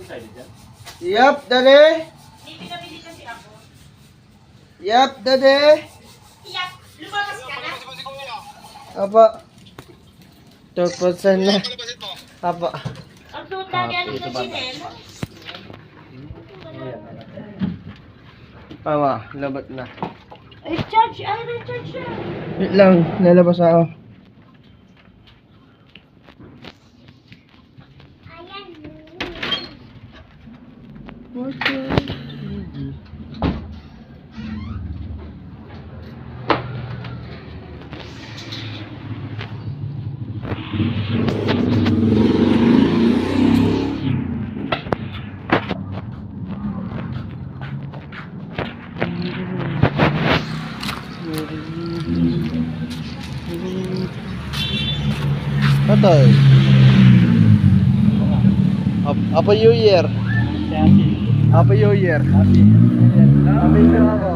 Yap, dali. Yap, dali. Lumabas ka na? Apa. 2% na. Apa. Ang tuta niya ng sinelo. Tama, labat na. Ay, charge! Ay, na-charge siya. Wait lang, lalabas ako. Atoy. Apa New Year? Apa New Year? Happy New Year ako.